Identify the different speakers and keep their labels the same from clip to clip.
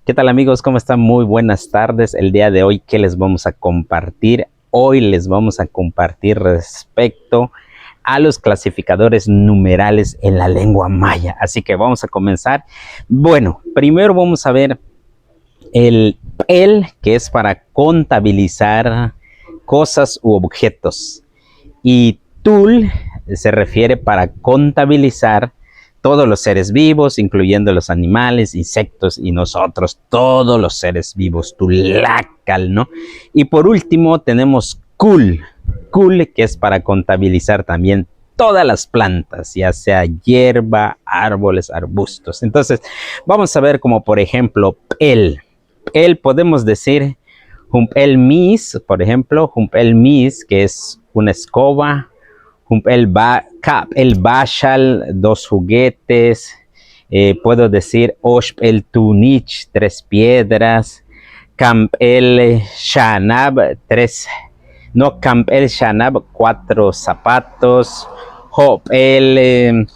Speaker 1: ¿Qué tal amigos? ¿Cómo están? Muy buenas tardes. El día de hoy, ¿qué les vamos a compartir? Hoy les vamos a compartir respecto a los clasificadores numerales en la lengua maya. Así que vamos a comenzar. Bueno, primero vamos a ver el que es para contabilizar cosas u objetos. Y tul se refiere para contabilizar todos los seres vivos, incluyendo los animales, insectos y nosotros, todos los seres vivos, tulacal, ¿no? Y por último tenemos kul, que es para contabilizar también todas las plantas, ya sea hierba, árboles, arbustos. Entonces, vamos a ver como por ejemplo, podemos decir, el mis, por ejemplo, el mis, que es una escoba, el bashal, dos juguetes, puedo decir oshp el tunich, tres piedras, camp el shanab, camp el shanab, cuatro zapatos, hop el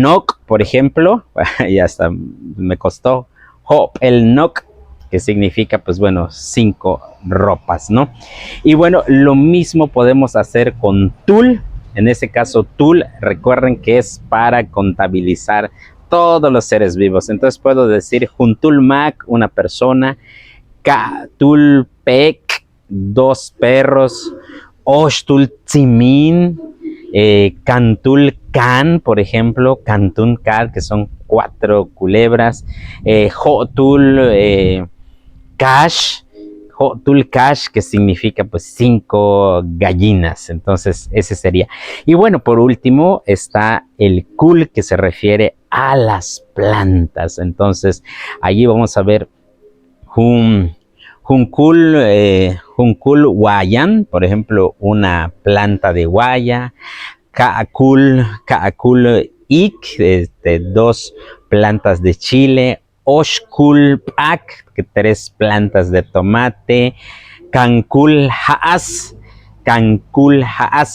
Speaker 1: nok, por ejemplo, ya hasta me costó, hop el nok, que significa, pues bueno, 5 ropas, ¿no? Y bueno, lo mismo podemos hacer con tul. En ese caso, tul, recuerden que es para contabilizar todos los seres vivos. Entonces puedo decir juntul mac, una persona, katul pek, 2 perros, oshtul tsimin, cantul can, por ejemplo, cantun cal, que son 4 culebras, jotul cash, Tulcash, que significa pues 5 gallinas. Entonces ese sería. Y bueno, por último está el kul, que se refiere a las plantas. Entonces allí vamos a ver Juncul guayan, por ejemplo, una planta de guaya. Kaakul ik, 2 plantas de chile. Oshkul pak, que 3 plantas de tomate. Cancul haas,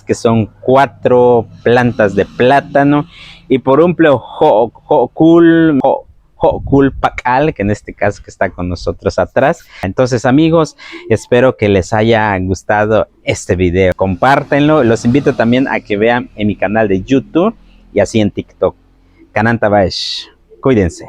Speaker 1: que son 4 plantas de plátano. Y por ejemplo, Hokul pakal, que en este caso que está con nosotros atrás. Entonces amigos, espero que les haya gustado este video. Compártenlo. Los invito también a que vean en mi canal de YouTube y así en TikTok. Kananta Baesh. Cuídense.